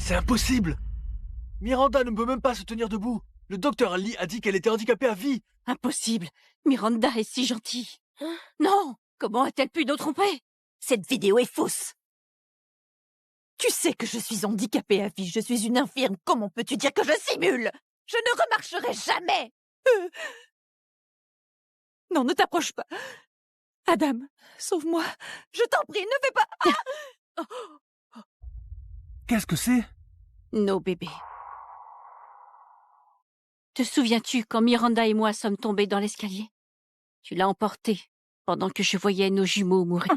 C'est impossible! Miranda ne peut même pas se tenir debout. Le docteur Lee a dit qu'elle était handicapée à vie. Impossible. Miranda est si gentille. Non! Comment a-t-elle pu nous tromper? Cette vidéo est fausse. Tu sais que je suis handicapée à vie. Je suis une infirme. Comment peux-tu dire que je simule? Je ne remarcherai jamais. Non, ne t'approche pas. Adam, sauve-moi. Je t'en prie, ne fais pas... Qu'est-ce que c'est? Nos bébés. Te souviens-tu quand Miranda et moi sommes tombés dans l'escalier? Tu l'as emporté pendant que je voyais nos jumeaux mourir.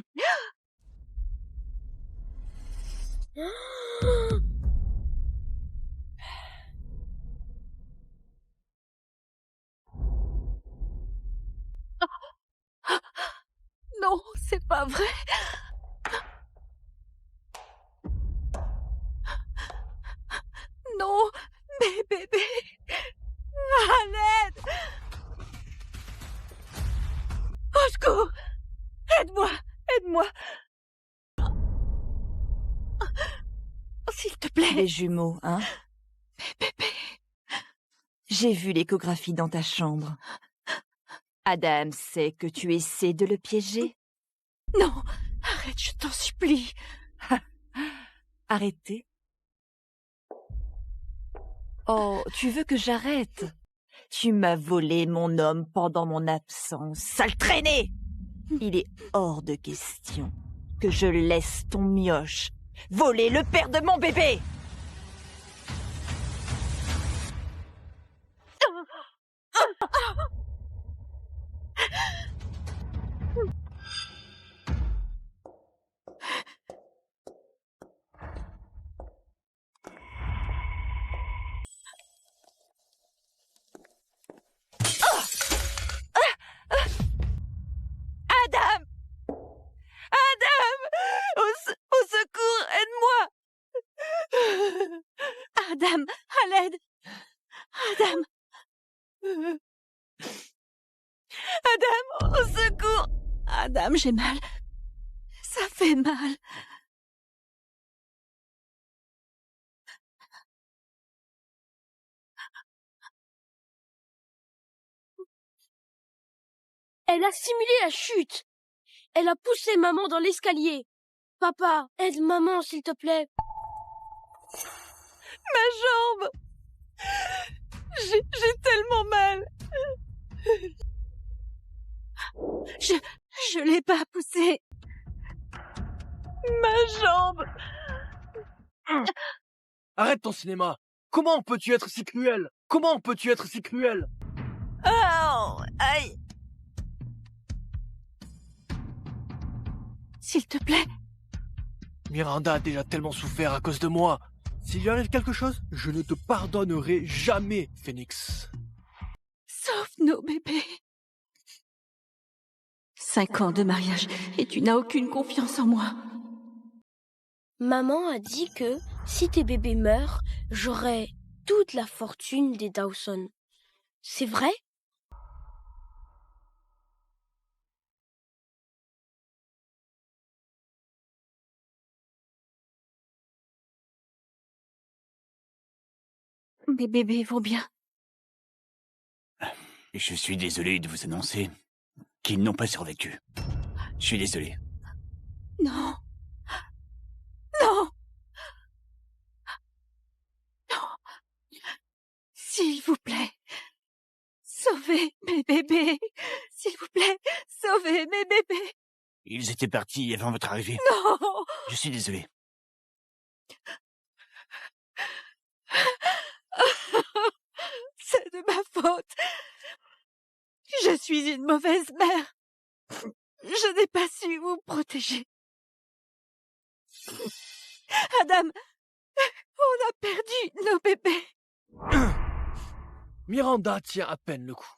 Non, c'est pas vrai. Non, mes bébés. À l'aide. Au secours. Aide-moi, aide-moi. S'il te plaît. Les jumeaux, hein? Mes bébés. J'ai vu l'échographie dans ta chambre. Adam sait que tu essaies de le piéger? Non, arrête, je t'en supplie. Arrêtez. Oh, tu veux que j'arrête? Tu m'as volé mon homme pendant mon absence. Sale traînée! Il est hors de question que je laisse ton mioche voler le père de mon bébé! Adam! Adam! Au secours, aide-moi! Adam, à l'aide. Adam. Adam, au secours! Adam, j'ai mal. Ça fait mal. Elle a simulé la chute. Elle a poussé maman dans l'escalier. Papa, aide maman, s'il te plaît. Ma jambe! J'ai tellement mal! Je l'ai pas poussé. Ma jambe! Arrête ton cinéma! Comment peux-tu être si cruel? Comment peux-tu être si cruel? Oh! Aïe! S'il te plaît. Miranda a déjà tellement souffert à cause de moi. S'il lui arrive quelque chose, je ne te pardonnerai jamais, Phoenix. Sauve nos bébés. 5 ans de mariage et tu n'as aucune confiance en moi. Maman a dit que si tes bébés meurent, j'aurai toute la fortune des Dawson. C'est vrai? Mes bébés vont bien. Je suis désolé de vous annoncer qu'ils n'ont pas survécu. Je suis désolé. Non. Non. Non. S'il vous plaît. Sauvez mes bébés. S'il vous plaît, sauvez mes bébés. Ils étaient partis avant votre arrivée. Non. Je suis désolé. C'est de ma faute. Je suis une mauvaise mère. Je n'ai pas su vous protéger. Adam, on a perdu nos bébés. Miranda tient à peine le coup.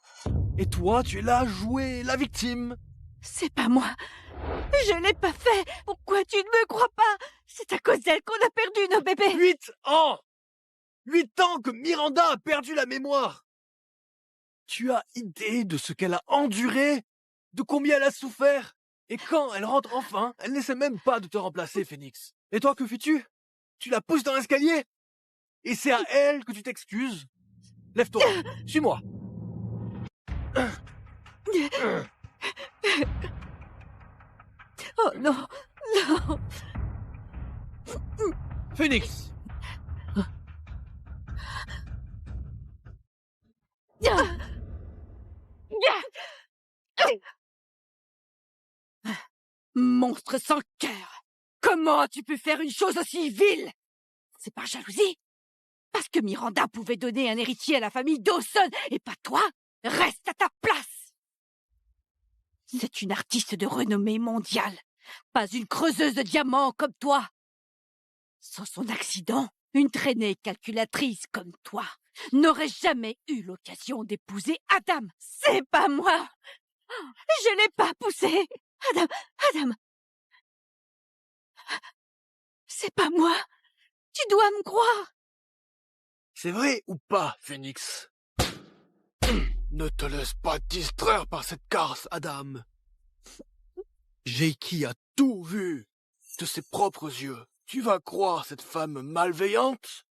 Et toi, tu es là à jouer la victime. C'est pas moi. Je l'ai pas fait. Pourquoi tu ne me crois pas? C'est à cause d'elle qu'on a perdu nos bébés. 8 ans! 8 ans que Miranda a perdu la mémoire. Tu as idée de ce qu'elle a enduré? De combien elle a souffert? Et quand elle rentre enfin, elle n'essaie même pas de te remplacer, Phoenix. Et toi, que fais-tu? Tu la pousses dans l'escalier? Et c'est à elle que tu t'excuses? Lève-toi, suis-moi. Oh non, non. Phoenix! Monstre sans cœur! Comment as-tu pu faire une chose aussi vile? C'est par jalousie? Parce que Miranda pouvait donner un héritier à la famille Dawson et pas toi? Reste à ta place! C'est une artiste de renommée mondiale, pas une creuseuse de diamants comme toi. Sans son accident, une traînée calculatrice comme toi n'aurait jamais eu l'occasion d'épouser Adam. C'est pas moi! Je l'ai pas poussé! Adam! C'est pas moi! Tu dois me croire! C'est vrai ou pas, Phoenix? Ne te laisse pas distraire par cette garce, Adam. Jakey a tout vu de ses propres yeux. Tu vas croire cette femme malveillante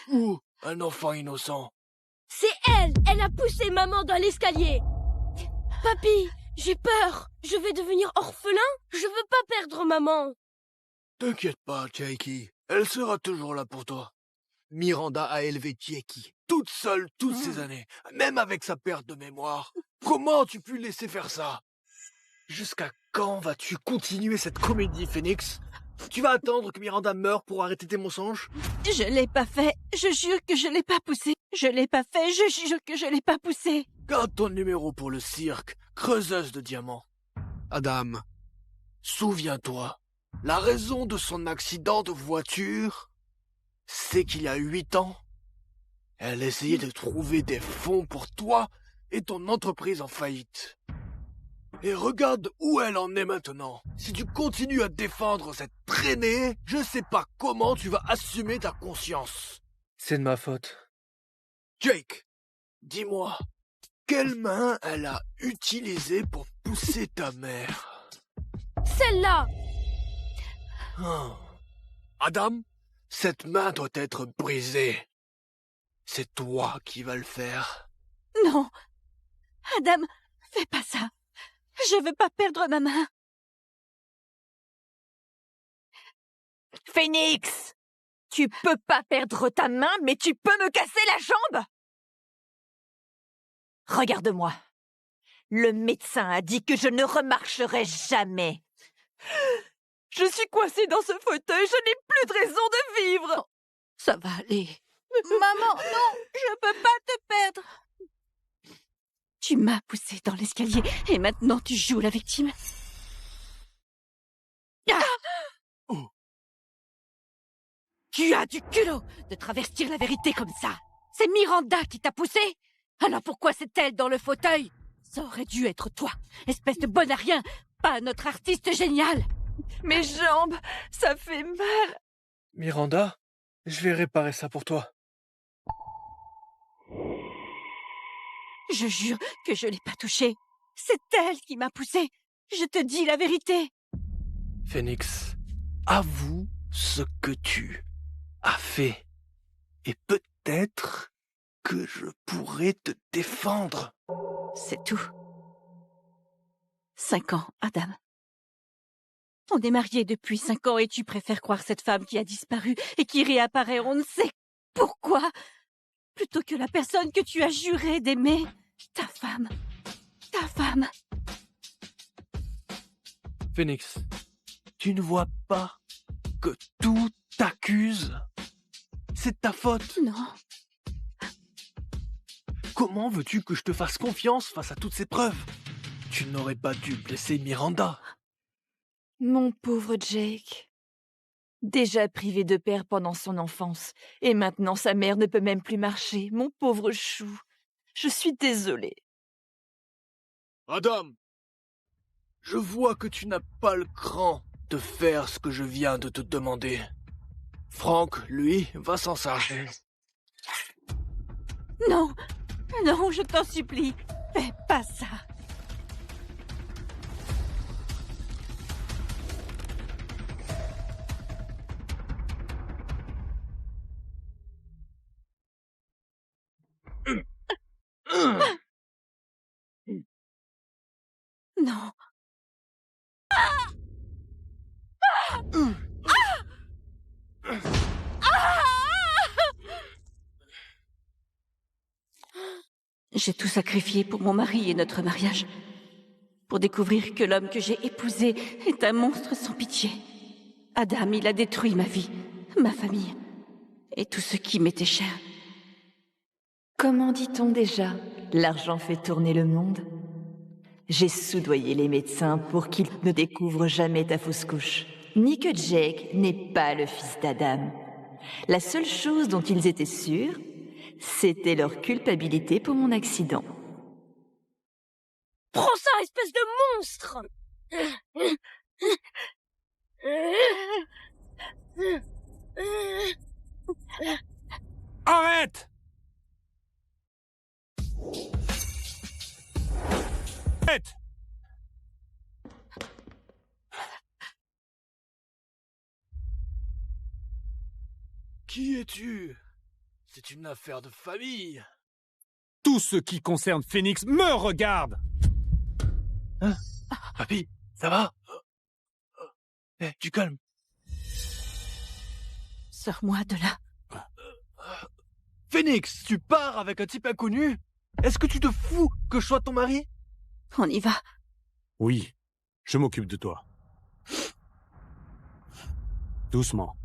ou un enfant innocent? C'est elle! Elle a poussé maman dans l'escalier! Papy, j'ai peur! Je vais devenir orphelin? Je veux pas perdre maman! T'inquiète pas, Jakey. Elle sera toujours là pour toi. Miranda a élevé Jakey, toute seule toutes ces années, même avec sa perte de mémoire. Comment tu pu laisser faire ça? Jusqu'à quand vas-tu continuer cette comédie, Phoenix? Tu vas attendre que Miranda meure pour arrêter tes mensonges? Je l'ai pas fait. Je jure que je l'ai pas poussé. Je l'ai pas fait. Je jure que je l'ai pas poussé. Garde ton numéro pour le cirque, creuseuse de diamants. Adam, souviens-toi, la raison de son accident de voiture, c'est qu'il y a 8 ans, elle essayait de trouver des fonds pour toi et ton entreprise en faillite. Et regarde où elle en est maintenant. Si tu continues à défendre cette traînée, je sais pas comment tu vas assumer ta conscience. C'est de ma faute. Jake, dis-moi, quelle main elle a utilisée pour pousser ta mère? Celle-là! Ah. Adam, cette main doit être brisée. C'est toi qui vas le faire. Non. Adam, fais pas ça. Je veux pas perdre ma main. Phoenix! Tu peux pas perdre ta main, mais tu peux me casser la jambe! Regarde-moi. Le médecin a dit que je ne remarcherai jamais. Je suis coincée dans ce fauteuil, je n'ai plus de raison de vivre! Ça va aller. Maman, non, je peux pas te perdre. Tu m'as poussé dans l'escalier et maintenant tu joues la victime. Ah! Oh. Tu as du culot de travestir la vérité comme ça. C'est Miranda qui t'a poussé. Alors pourquoi c'est elle dans le fauteuil? Ça aurait dû être toi, espèce de bon à rien, pas notre artiste génial. Mes jambes, ça fait mal. Miranda, je vais réparer ça pour toi. Je jure que je l'ai pas touchée. C'est elle qui m'a poussé. Je te dis la vérité. Phoenix, avoue ce que tu as fait. Et peut-être que je pourrais te défendre. C'est tout. 5 ans, Adam. On est mariés depuis 5 ans et tu préfères croire cette femme qui a disparu et qui réapparaît on ne sait pourquoi, plutôt que la personne que tu as juré d'aimer. Ta femme. Ta femme. Phoenix, tu ne vois pas que tout t'accuse? C'est de ta faute. Non. Comment veux-tu que je te fasse confiance face à toutes ces preuves? Tu n'aurais pas dû blesser Miranda. Mon pauvre Jake. Déjà privé de père pendant son enfance, et maintenant sa mère ne peut même plus marcher. Mon pauvre chou. Je suis désolée. Adam, je vois que tu n'as pas le cran de faire ce que je viens de te demander. Frank, lui, va s'en charger. Non. Non, je t'en supplie. Fais pas ça. Non. J'ai tout sacrifié pour mon mari et notre mariage. Pour découvrir que l'homme que j'ai épousé est un monstre sans pitié. Adam, il a détruit ma vie, ma famille et tout ce qui m'était cher. Comment dit-on déjà? L'argent fait tourner le monde. J'ai soudoyé les médecins pour qu'ils ne découvrent jamais ta fausse couche. Ni que Jake n'est pas le fils d'Adam. La seule chose dont ils étaient sûrs, c'était leur culpabilité pour mon accident. Prends ça, espèce de monstre! Arrête! Arrête! Qui es-tu? C'est une affaire de famille. Tout ce qui concerne Phoenix me regarde! Hein? Papy, ça va? Du calme. Sors-moi de là. Phoenix, tu pars avec un type inconnu? Est-ce que tu te fous que je sois ton mari? On y va. Oui, je m'occupe de toi. Doucement.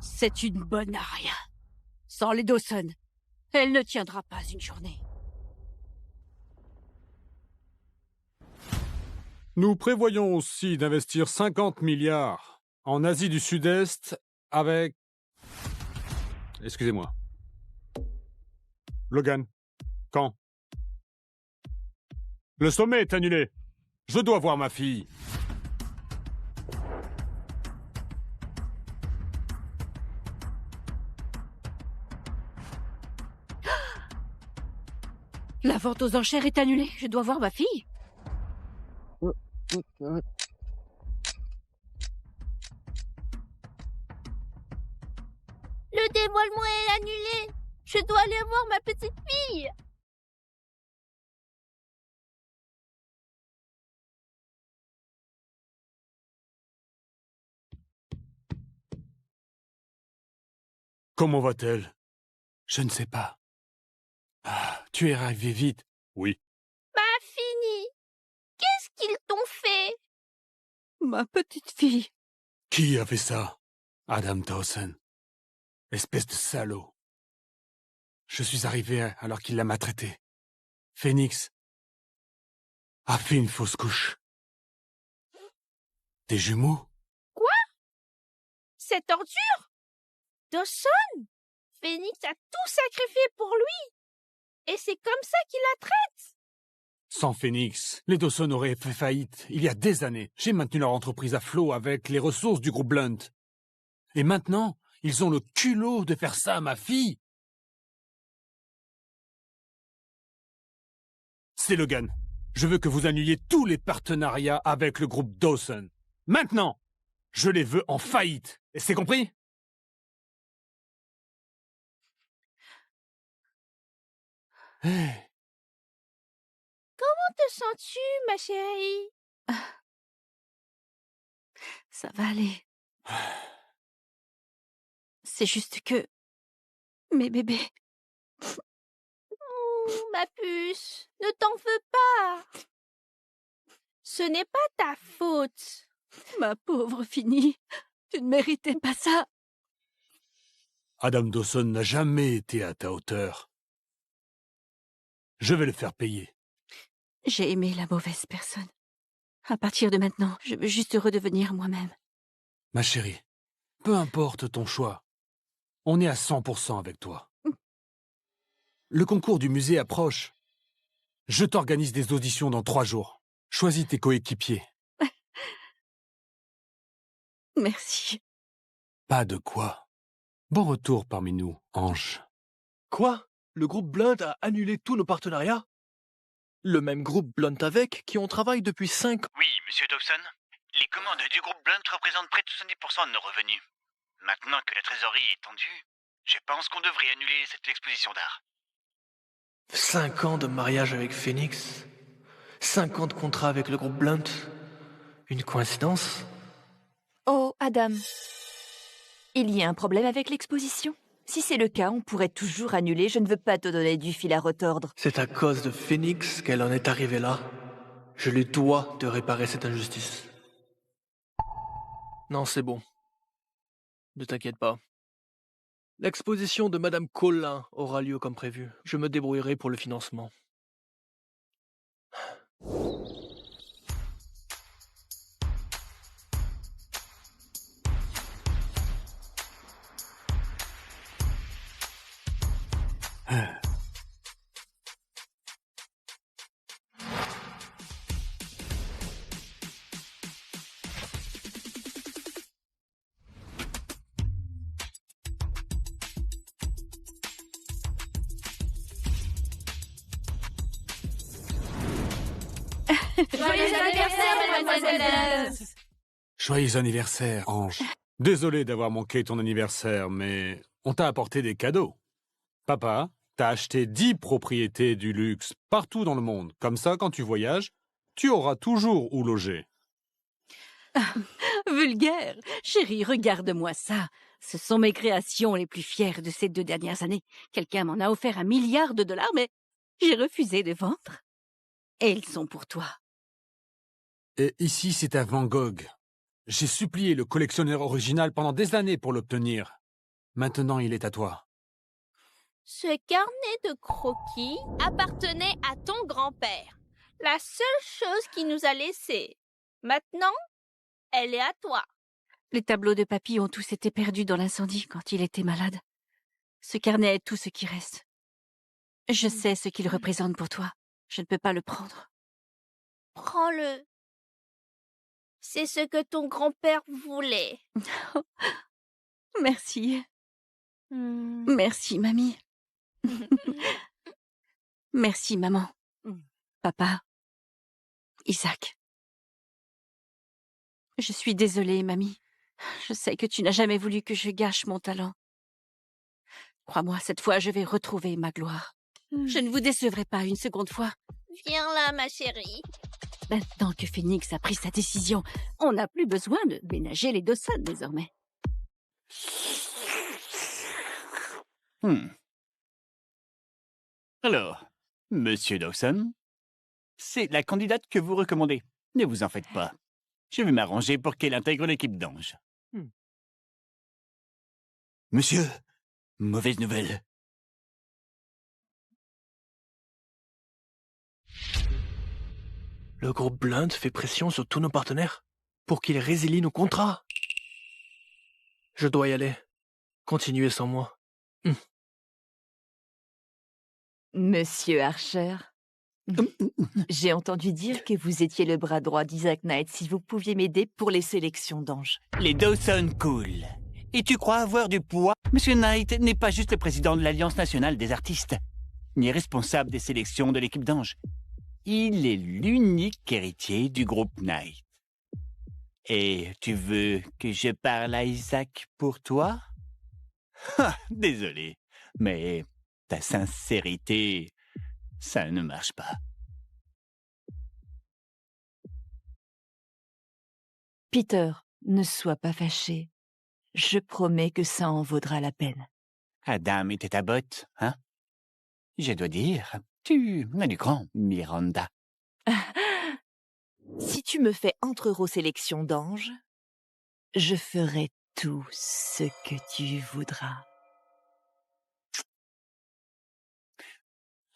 C'est une bonne à rien. Sans les Dawson, elle ne tiendra pas une journée. Nous prévoyons aussi d'investir 50 milliards en Asie du Sud-Est avec... Excusez-moi. Logan, quand? Le sommet est annulé. Je dois voir ma fille. La vente aux enchères est annulée. Je dois voir ma fille. Le dévoilement est annulé. Je dois aller voir ma petite fille. Comment va-t-elle? Je ne sais pas. Ah, tu es arrivé vite. Oui. Ma fille. Qu'est-ce qu'ils t'ont fait? Ma petite fille. Qui a fait ça? Adam Dawson. Espèce de salaud. Je suis arrivé alors qu'il l'a maltraité. Phoenix a fait une fausse couche. Des jumeaux? Cette ordure? Dawson? Phoenix a tout sacrifié pour lui. Et c'est comme ça qu'il la traite. Sans Phoenix, les Dawson auraient fait faillite il y a des années. J'ai maintenu leur entreprise à flot avec les ressources du groupe Blunt. Et maintenant, ils ont le culot de faire ça à ma fille. C'est Logan. Je veux que vous annuliez tous les partenariats avec le groupe Dawson. Maintenant, je les veux en faillite. Et c'est compris? Hey. Comment te sens-tu, ma chérie? Ça va aller. C'est juste que... Mes bébés... Ma puce, ne t'en veux pas. Ce n'est pas ta faute. Ma pauvre Finny, tu ne méritais pas ça. Adam Dawson n'a jamais été à ta hauteur. Je vais le faire payer. J'ai aimé la mauvaise personne. À partir de maintenant, je veux juste redevenir moi-même. Ma chérie, peu importe ton choix, on est à 100% avec toi. Le concours du musée approche. Je t'organise des auditions dans 3 jours. Choisis tes coéquipiers. Merci. Pas de quoi. Bon retour parmi nous, Ange. Quoi? Le groupe Blunt a annulé tous nos partenariats? Le même groupe Blunt avec qui on travaille depuis 5 ans. Oui, monsieur Dawson. Les commandes du groupe Blunt représentent près de 70% de nos revenus. Maintenant que la trésorerie est tendue, Je pense qu'on devrait annuler cette exposition d'art. 5 ans de mariage avec Phoenix, 5 ans de contrat avec le groupe Blunt. Une coïncidence? Oh, Adam. Il y a un problème avec l'exposition? Si c'est le cas, on pourrait toujours annuler. Je ne veux pas te donner du fil à retordre. C'est à cause de Phoenix qu'elle en est arrivée là. Je lui dois de réparer cette injustice. Non, c'est bon. Ne t'inquiète pas. L'exposition de Madame Collin aura lieu comme prévu. Je me débrouillerai pour le financement. Joyeux anniversaire, mademoiselle! Joyeux anniversaire, Ange. Désolé d'avoir manqué ton anniversaire, mais on t'a apporté des cadeaux. Papa, t'as acheté 10 propriétés du luxe partout dans le monde. Comme ça, quand tu voyages, tu auras toujours où loger. Vulgaire. Chérie, regarde-moi ça. Ce sont mes créations les plus fières de ces 2 dernières années. Quelqu'un m'en a offert $1 milliard, mais j'ai refusé de vendre. Et ils sont pour toi. Et ici, c'est à Van Gogh. J'ai supplié le collectionneur original pendant des années pour l'obtenir. Maintenant, il est à toi. Ce carnet de croquis appartenait à ton grand-père. La seule chose qu'il nous a laissée. Maintenant, elle est à toi. Les tableaux de papy ont tous été perdus dans l'incendie quand il était malade. Ce carnet est tout ce qui reste. Je sais ce qu'il représente pour toi. Je ne peux pas le prendre. Prends-le. C'est ce que ton grand-père voulait. Merci. Merci, mamie. Merci, maman. Papa. Isaac. Je suis désolée, mamie. Je sais que tu n'as jamais voulu que je gâche mon talent. Crois-moi, cette fois, je vais retrouver ma gloire. Je ne vous décevrai pas une seconde fois. Viens là, ma chérie. Maintenant que Phoenix a pris sa décision, on n'a plus besoin de ménager les Dawson désormais. Alors, Monsieur Dawson, c'est la candidate que vous recommandez. Ne vous en faites pas. Je vais m'arranger pour qu'elle intègre l'équipe d'anges. Monsieur, mauvaise nouvelle. Le groupe Blunt fait pression sur tous nos partenaires pour qu'ils résilient nos contrats. Je dois y aller. Continuez sans moi. Monsieur Archer, j'ai entendu dire que vous étiez le bras droit d'Isaac Knight. Si vous pouviez m'aider pour les sélections d'anges. Les Dawson cool. Et tu crois avoir du poids? Monsieur Knight n'est pas juste le président de l'Alliance nationale des artistes, ni responsable des sélections de l'équipe d'anges. Il est l'unique héritier du groupe Knight. Et tu veux que je parle à Isaac pour toi? Désolé, mais ta sincérité, ça ne marche pas. Peter, ne sois pas fâché. Je promets que ça en vaudra la peine. Adam était ta botte, hein? Je dois dire, tu as du grand, Miranda. Si tu me fais entrer aux sélections d'anges, je ferai tout ce que tu voudras.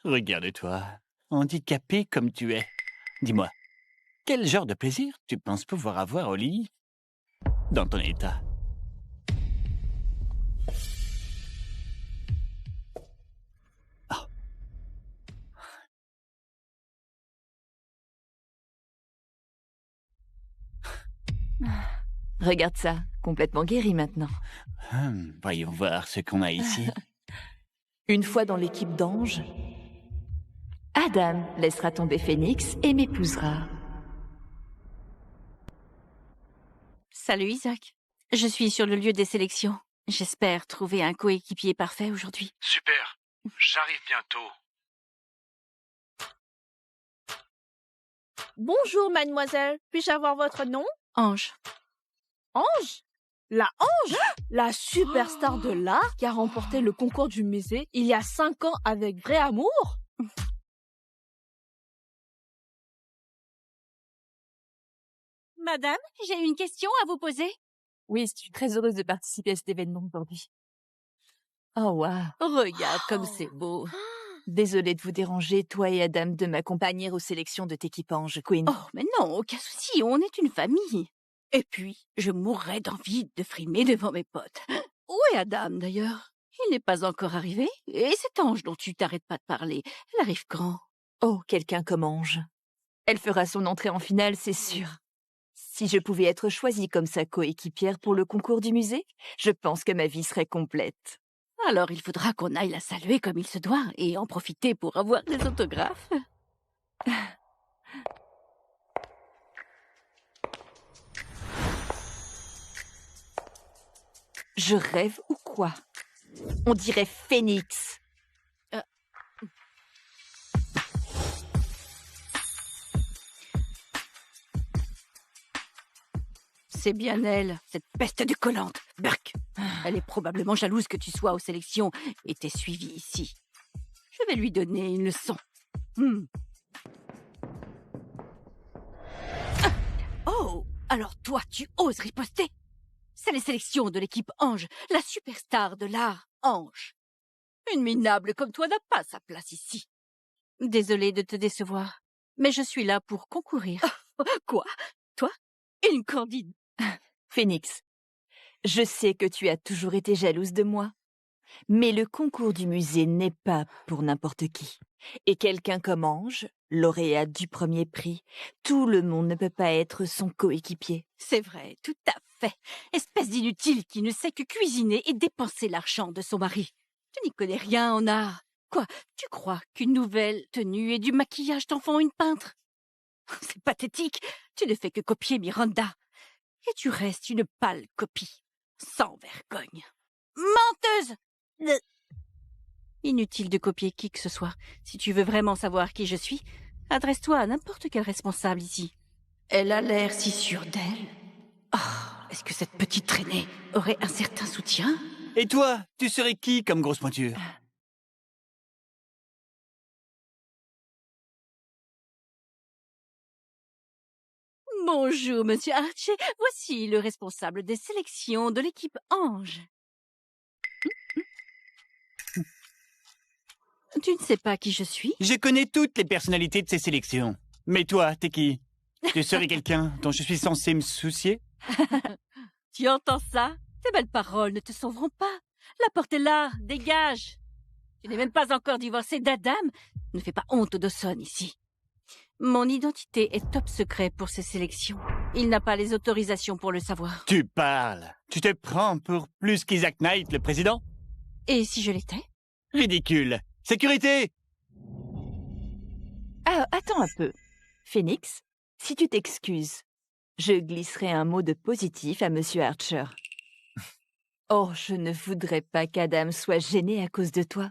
Regarde-toi, handicapé comme tu es. Dis-moi, quel genre de plaisir tu penses pouvoir avoir au lit dans ton état? Oh. Regarde ça, complètement guéri maintenant. Voyons voir ce qu'on a ici. Une fois dans l'équipe d'anges, Adam laissera tomber Phoenix et m'épousera. Salut Isaac. Je suis sur le lieu des sélections. J'espère trouver un coéquipier parfait aujourd'hui. Super. J'arrive bientôt. Bonjour, mademoiselle. Puis-je avoir votre nom? Ange. Ange? La Ange? La superstar de l'art qui a remporté le concours du musée il y a 5 ans avec vrai amour? Madame, j'ai une question à vous poser. Oui, je suis très heureuse de participer à cet événement aujourd'hui. Oh, waouh. Regarde comme c'est beau. Désolée de vous déranger, toi et Adam, de m'accompagner aux sélections de Techipange, Queen. Oh, mais non, aucun souci, on est une famille. Et puis, je mourrais d'envie de frimer devant mes potes. Où est Adam, d'ailleurs? Il n'est pas encore arrivé. Et cet Ange dont tu t'arrêtes pas de parler, elle arrive quand? Oh, quelqu'un comme Ange. Elle fera son entrée en finale, c'est sûr. Si je pouvais être choisie comme sa coéquipière pour le concours du musée, je pense que ma vie serait complète. Alors il faudra qu'on aille la saluer comme il se doit et en profiter pour avoir des autographes. Je rêve ou quoi? On dirait Phoenix. C'est bien elle, cette peste de collante, Burke. Elle est probablement jalouse que tu sois aux sélections et t'aies suivi ici. Je vais lui donner une leçon. Ah. Oh, alors toi, tu oses riposter? C'est les sélections de l'équipe Ange, la superstar de l'art Ange. Une minable comme toi n'a pas sa place ici. Désolée de te décevoir, mais je suis là pour concourir. Quoi? Toi? Une candidate? Phoenix, je sais que tu as toujours été jalouse de moi, mais le concours du musée n'est pas pour n'importe qui. Et quelqu'un comme Ange, lauréate du premier prix, tout le monde ne peut pas être son coéquipier. C'est vrai, tout à fait. Espèce d'inutile qui ne sait que cuisiner et dépenser l'argent de son mari. Tu n'y connais rien en art. Quoi, tu crois qu'une nouvelle tenue et du maquillage t'en font une peintre? C'est pathétique. Tu ne fais que copier Miranda. Et tu restes une pâle copie. Sans vergogne. Menteuse! Inutile de copier qui que ce soit. Si tu veux vraiment savoir qui je suis, adresse-toi à n'importe quel responsable ici. Elle a l'air si sûre d'elle. Oh, est-ce que cette petite traînée aurait un certain soutien? Et toi, tu serais qui comme grosse pointure? Bonjour, monsieur Archer. Voici le responsable des sélections de l'équipe Ange. Tu ne sais pas qui je suis? Je connais toutes les personnalités de ces sélections. Mais toi, t'es qui? Tu serais quelqu'un dont je suis censé me soucier? Tu entends ça? Tes belles paroles ne te sauveront pas. La porte est là, dégage. Tu n'es même pas encore divorcé d'Adam. Ne fais pas honte aux Dawson ici. Mon identité est top secret pour ces sélections. Il n'a pas les autorisations pour le savoir. Tu parles. Tu te prends pour plus qu'Isaac Knight, le président? Et si je l'étais? Ridicule. Sécurité! Ah, attends un peu. Phoenix, si tu t'excuses, je glisserai un mot de positif à Monsieur Archer. Oh, je ne voudrais pas qu'Adam soit gêné à cause de toi.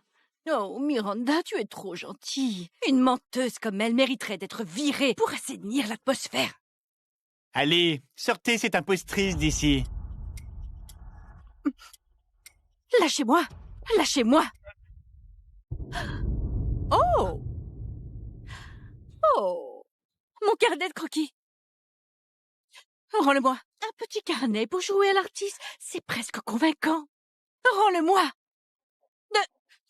Oh, Miranda, tu es trop gentille. Une menteuse comme elle mériterait d'être virée pour assainir l'atmosphère. Allez, sortez cette impostrice d'ici. Lâchez-moi! Lâchez-moi! Oh! Oh! Mon carnet de croquis! Rends-le-moi! Un petit carnet pour jouer à l'artiste, c'est presque convaincant. Rends-le-moi!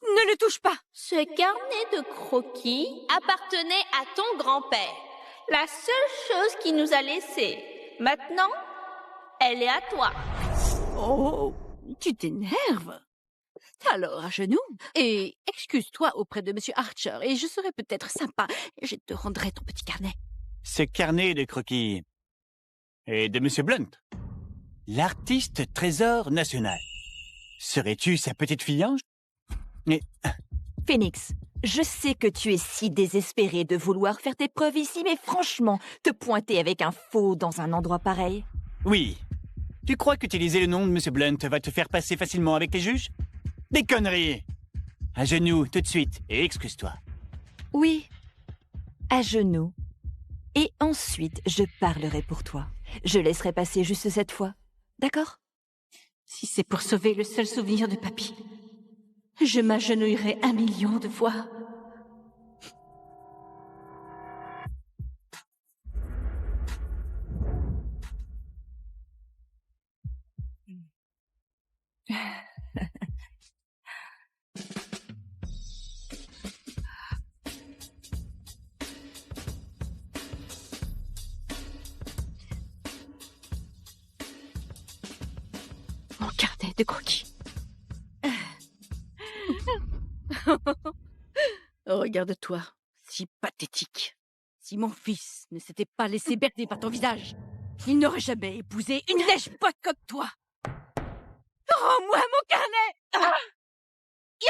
Ne le touche pas! Ce carnet de croquis appartenait à ton grand-père. La seule chose qu'il nous a laissée. Maintenant, elle est à toi. Oh! Tu t'énerves! Alors, à genoux, et excuse-toi auprès de Monsieur Archer, et je serai peut-être sympa. Je te rendrai ton petit carnet. Ce carnet de croquis est de Monsieur Blunt, l'artiste trésor national. Serais-tu sa petite fille ange? Mais Phoenix, je sais que tu es si désespéré de vouloir faire tes preuves ici, mais franchement, te pointer avec un faux dans un endroit pareil. oui, Tu crois qu'utiliser le nom de Monsieur Blunt va te faire passer facilement avec les juges? Des conneries! À genoux, tout de suite, et excuse-toi. Oui, à genoux. Et ensuite, je parlerai pour toi. Je laisserai passer juste cette fois. D'accord? Si c'est pour sauver le seul souvenir de papy, je m'agenouillerai 1 million de fois. Mon carnet de croquis. Regarde-toi, si pathétique. Si mon fils ne s'était pas laissé berner par ton visage, il n'aurait jamais épousé une lèche-botte comme toi. Rends-moi mon carnet!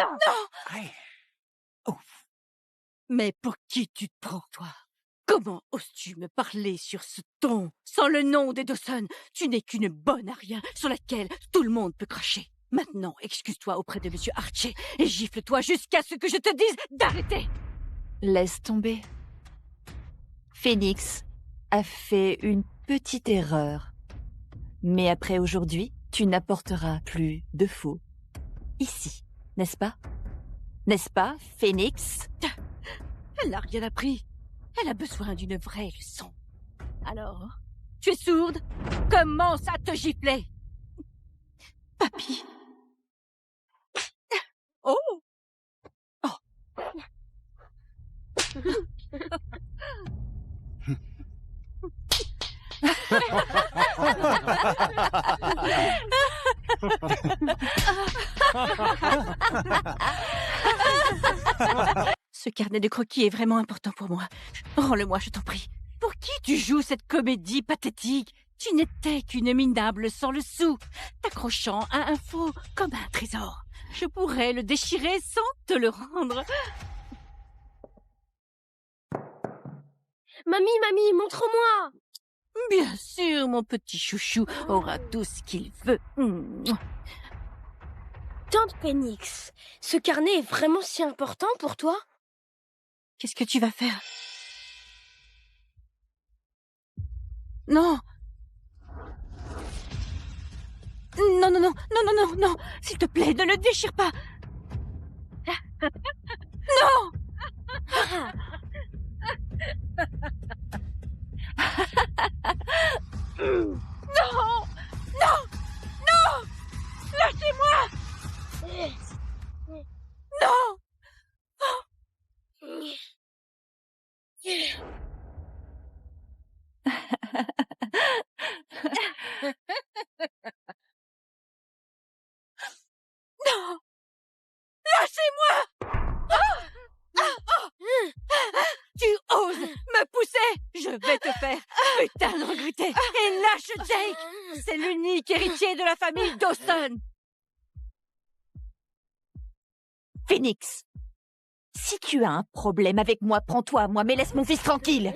Non! Aïe. Mais pour qui tu te prends, toi? Comment oses-tu me parler sur ce ton, sans le nom des Dawson? Tu n'es qu'une bonne à rien sur laquelle tout le monde peut cracher. Maintenant, excuse-toi auprès de Monsieur Archer et gifle-toi jusqu'à ce que je te dise d'arrêter. Laisse tomber. Phoenix a fait une petite erreur. Mais après aujourd'hui, tu n'apporteras plus de faux. Ici, n'est-ce pas? N'est-ce pas, Phoenix? Elle n'a rien appris. Elle a besoin d'une vraie leçon. Alors, tu es sourde? Commence à te gifler. Papy. Oh! Oh! Ce carnet de croquis est vraiment important pour moi. Rends-le-moi, je t'en prie. Pour qui tu joues cette comédie pathétique? Tu n'étais qu'une minable sans le sou, t'accrochant à un faux comme un trésor. Je pourrais le déchirer sans te le rendre. Mamie, montre-moi! Bien sûr, mon petit chouchou aura tout ce qu'il veut. Tante Phoenix, ce carnet est vraiment si important pour toi? Qu'est-ce que tu vas faire? Non! Non, non, non, non, non, non, non! S'il te plaît, ne le déchire pas! Non! Non! Non! Non! Lâchez-moi! Non! Non! Lâchez-moi! Tu oses me pousser? Je vais te faire putain de regretter. Et lâche Jake! C'est l'unique héritier de la famille Dawson. Phoenix, si tu as un problème avec moi, prends-toi à moi, mais laisse mon fils tranquille.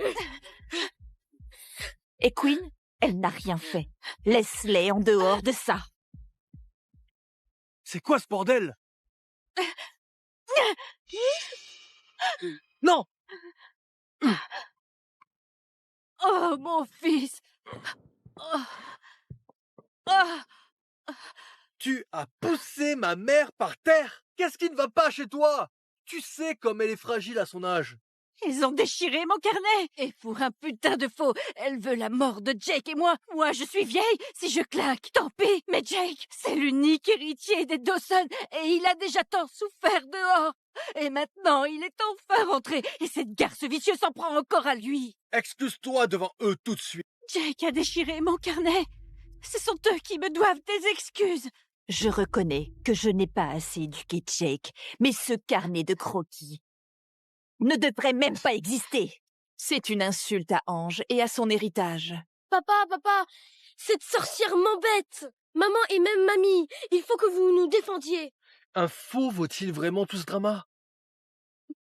Et Queen, elle n'a rien fait. Laisse-les en dehors de ça. C'est quoi ce bordel? Non! Oh, mon fils! Oh. Oh. Tu as poussé ma mère par terre! Qu'est-ce qui ne va pas chez toi? Tu sais comme elle est fragile à son âge. Ils ont déchiré mon carnet! Et pour un putain de faux, elle veut la mort de Jake et moi! Moi, je suis vieille! Si je claque, tant pis! Mais Jake, c'est l'unique héritier des Dawson et il a déjà tant souffert dehors! Et maintenant, il est enfin rentré et cette garce vicieuse s'en prend encore à lui! Excuse-toi devant eux tout de suite. Jake a déchiré mon carnet! Ce sont eux qui me doivent des excuses! Je reconnais que je n'ai pas assez éduqué Jake, mais ce carnet de croquis ne devrait même pas exister. C'est une insulte à Ange et à son héritage. Papa, cette sorcière m'embête! Maman et même mamie, il faut que vous nous défendiez. Un faux vaut-il vraiment tout ce drama?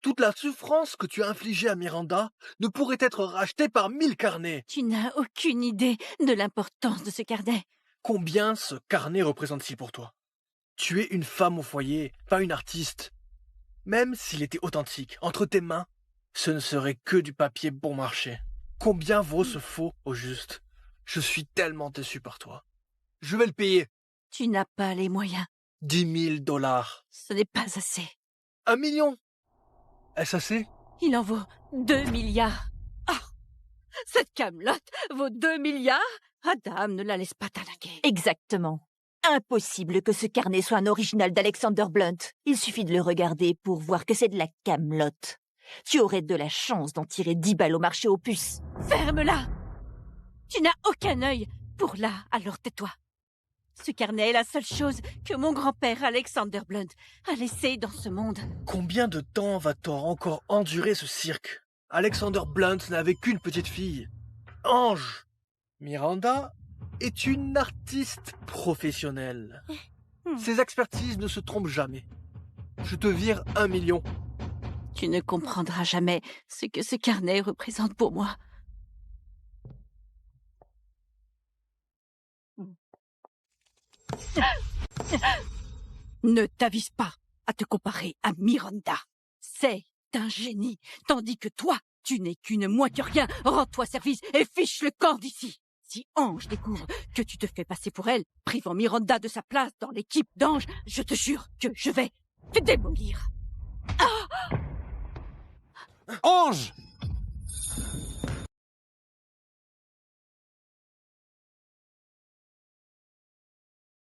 Toute la souffrance que tu as infligée à Miranda ne pourrait être rachetée par 1000 carnets. Tu n'as aucune idée de l'importance de ce carnet. Combien ce carnet représente-t-il pour toi? Tu es une femme au foyer, pas une artiste. Même s'il était authentique, entre tes mains, ce ne serait que du papier bon marché. Combien vaut ce faux au juste? Je suis tellement déçu par toi. Je vais le payer. Tu n'as pas les moyens. 10 000 $. Ce n'est pas assez. 1 million. Est-ce assez? Il en vaut 2 milliards. Ah! Cette camelote vaut 2 milliards? Adam, ne la laisse pas t'arnaquer. Exactement. Impossible que ce carnet soit un original d'Alexander Blunt. Il suffit de le regarder pour voir que c'est de la camelote. Tu aurais de la chance d'en tirer 10 balles au marché aux puces. Ferme-la! Tu n'as aucun œil pour là, alors tais-toi. Ce carnet est la seule chose que mon grand-père Alexander Blunt a laissé dans ce monde. Combien de temps va-t-on encore endurer ce cirque? Alexander Blunt n'avait qu'une petite fille. Ange. Miranda est une artiste professionnelle. Ses expertises ne se trompent jamais. Je te vire 1 million. Tu ne comprendras jamais ce que ce carnet représente pour moi. Ne t'avise pas à te comparer à Miranda. C'est un génie, tandis que toi, tu n'es qu'une moins que rien. Rends-toi service et fiche le camp d'ici. Si Ange découvre que tu te fais passer pour elle, privant Miranda de sa place dans l'équipe d'Ange, je te jure que je vais te démolir. Ange!